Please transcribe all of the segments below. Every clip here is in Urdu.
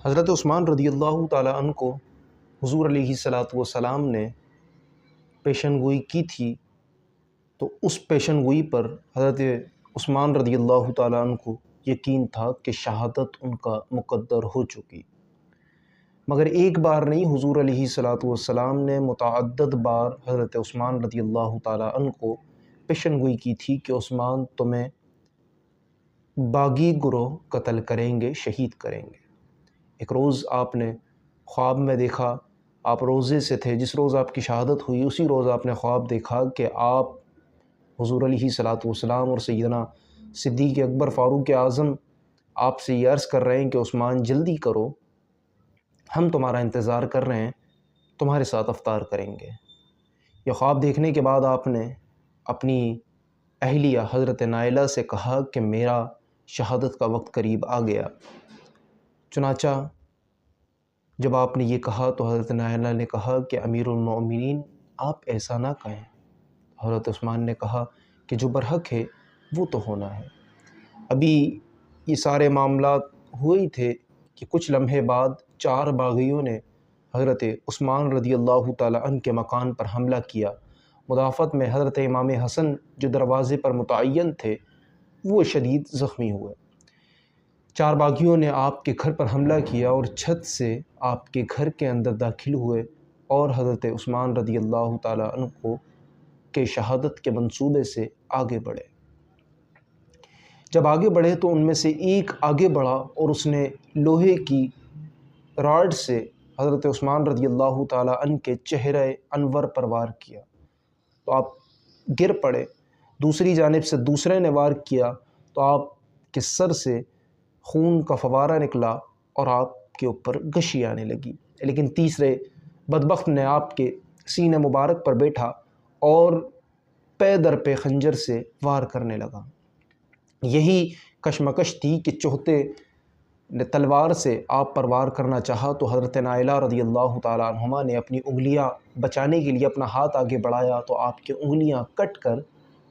حضرت عثمان رضی اللہ تعالیٰ عنہ کو حضور علیہ الصلاۃ والسلام نے پیشن گوئی کی تھی، تو اس پیشن گوئی پر حضرت عثمان رضی اللہ تعالیٰ عنہ کو یقین تھا کہ شہادت ان کا مقدر ہو چکی، مگر ایک بار نہیں، حضور علیہ الصلاۃ والسلام نے متعدد بار حضرت عثمان رضی اللہ تعالیٰ عنہ کو پیشن گوئی کی تھی کہ عثمان تمہیں باغی گروہ قتل کریں گے، شہید کریں گے۔ ایک روز آپ نے خواب میں دیکھا، آپ روزے سے تھے، جس روز آپ کی شہادت ہوئی اسی روز آپ نے خواب دیکھا کہ آپ حضور علیہ الصلاۃ والسلام اور سیدنا صدیق اکبر فاروق اعظم آپ سے یہ عرض کر رہے ہیں کہ عثمان جلدی کرو، ہم تمہارا انتظار کر رہے ہیں، تمہارے ساتھ افطار کریں گے۔ یہ خواب دیکھنے کے بعد آپ نے اپنی اہلیہ حضرت نائلہ سے کہا کہ میرا شہادت کا وقت قریب آ گیا۔ چنانچہ جب آپ نے یہ کہا تو حضرت نائلہ نے کہا کہ امیر المؤمنین آپ ایسا نہ کہیں۔ حضرت عثمان نے کہا کہ جو برحق ہے وہ تو ہونا ہے۔ ابھی یہ سارے معاملات ہوئے ہی تھے کہ کچھ لمحے بعد 4 باغیوں نے حضرت عثمان رضی اللہ تعالیٰ عنہ کے مکان پر حملہ کیا۔ مدافعت میں حضرت امام حسن جو دروازے پر متعین تھے وہ شدید زخمی ہوئے۔ 4 باغیوں نے آپ کے گھر پر حملہ کیا اور چھت سے آپ کے گھر کے اندر داخل ہوئے اور حضرت عثمان رضی اللہ تعالیٰ عنہ کو کے شہادت کے منصوبے سے آگے بڑھے۔ جب آگے بڑھے تو ان میں سے ایک آگے بڑھا اور اس نے لوہے کی راڈ سے حضرت عثمان رضی اللہ تعالیٰ عنہ کے چہرہ انور پر وار کیا تو آپ گر پڑے۔ دوسری جانب سے دوسرے نے وار کیا تو آپ کے سر سے خون کا فوارہ نکلا اور آپ کے اوپر غشی آنے لگی، لیکن تیسرے بدبخت نے آپ کے سینے مبارک پر بیٹھا اور پے در پہ خنجر سے وار کرنے لگا۔ یہی کشمکش تھی کہ چوتھے نے تلوار سے آپ پر وار کرنا چاہا تو حضرت نائلہ رضی اللہ تعالیٰ عنہما نے اپنی انگلیاں بچانے کے لیے اپنا ہاتھ آگے بڑھایا تو آپ کی انگلیاں کٹ کر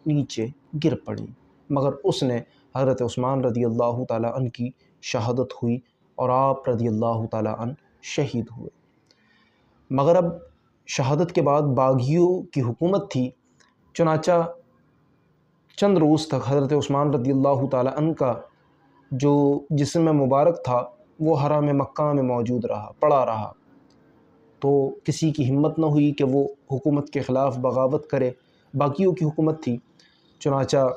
نیچے گر پڑیں، مگر اس نے حضرت عثمان رضی اللہ تعالیٰ عنہ کی شہادت ہوئی اور آپ رضی اللہ تعالیٰ عنہ شہید ہوئے۔ مگر اب شہادت کے بعد باغیوں کی حکومت تھی، چنانچہ چند روز تک حضرت عثمان رضی اللہ تعالیٰ عنہ کا جو جسم مبارک تھا وہ حرم مکہ میں موجود رہا، پڑا رہا، تو کسی کی ہمت نہ ہوئی کہ وہ حکومت کے خلاف بغاوت کرے۔ باغیوں کی حکومت تھی، چنانچہ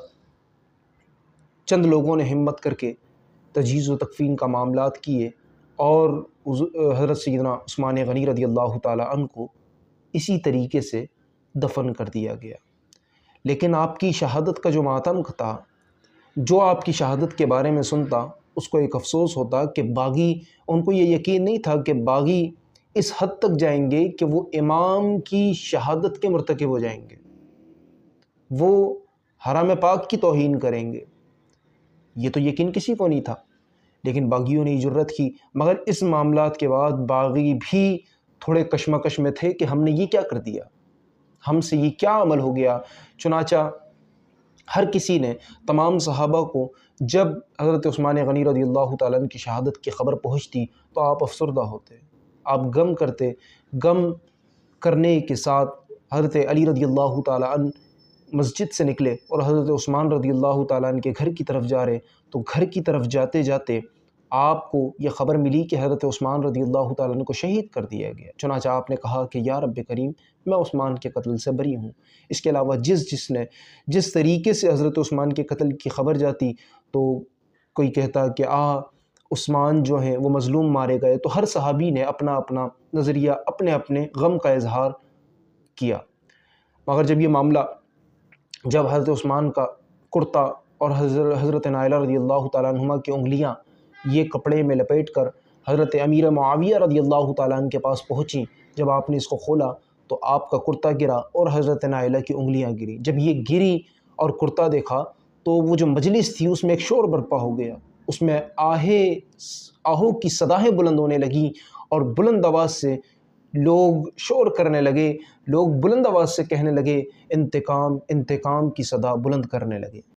چند لوگوں نے ہمت کر کے تجہیز و تکفین کا معاملات کیے اور حضرت سیدنا عثمان غنی رضی اللہ تعالیٰ عنہ کو اسی طریقے سے دفن کر دیا گیا۔ لیکن آپ کی شہادت کا جو ماتم تھا، جو آپ کی شہادت کے بارے میں سنتا اس کو ایک افسوس ہوتا کہ باغی، ان کو یہ یقین نہیں تھا کہ باغی اس حد تک جائیں گے کہ وہ امام کی شہادت کے مرتکب ہو جائیں گے، وہ حرم پاک کی توہین کریں گے، یہ تو یقین کسی کو نہیں تھا، لیکن باغیوں نے جرت کی۔ مگر اس معاملات کے بعد باغی بھی تھوڑے کشمکش میں تھے کہ ہم نے یہ کیا کر دیا، ہم سے یہ کیا عمل ہو گیا۔ چنانچہ ہر کسی نے، تمام صحابہ کو جب حضرت عثمان غنی رضی اللہ تعالیٰ عنہ کی شہادت کی خبر پہنچتی تو آپ افسردہ ہوتے، آپ غم کرتے۔ غم کرنے کے ساتھ حضرت علی رضی اللہ تعالیٰ عنہ مسجد سے نکلے اور حضرت عثمان رضی اللہ تعالیٰ عنہ کے گھر کی طرف جا رہے، تو گھر کی طرف جاتے جاتے آپ کو یہ خبر ملی کہ حضرت عثمان رضی اللہ تعالیٰ عنہ کو شہید کر دیا گیا۔ چنانچہ آپ نے کہا کہ یا رب کریم، میں عثمان کے قتل سے بری ہوں۔ اس کے علاوہ جس طریقے سے حضرت عثمان کے قتل کی خبر جاتی تو کوئی کہتا کہ عثمان جو ہیں وہ مظلوم مارے گئے، تو ہر صحابی نے اپنا اپنا نظریہ، اپنے اپنے غم کا اظہار کیا۔ مگر جب حضرت عثمان کا کرتا اور حضرت نائلہ رضی اللہ تعالیٰ عنہما کی انگلیاں یہ کپڑے میں لپیٹ کر حضرت امیر معاویہ رضی اللہ تعالیٰ عنہ کے پاس پہنچیں، جب آپ نے اس کو کھولا تو آپ کا کرتا گرا اور حضرت نائلہ کی انگلیاں گری۔ جب یہ گری اور کرتا دیکھا تو وہ جو مجلس تھی اس میں ایک شور برپا ہو گیا، اس میں آہوں کی صدایں بلند ہونے لگیں اور بلند آواز سے لوگ شور کرنے لگے، لوگ بلند آواز سے کہنے لگے انتقام، انتقام کی صدا بلند کرنے لگے۔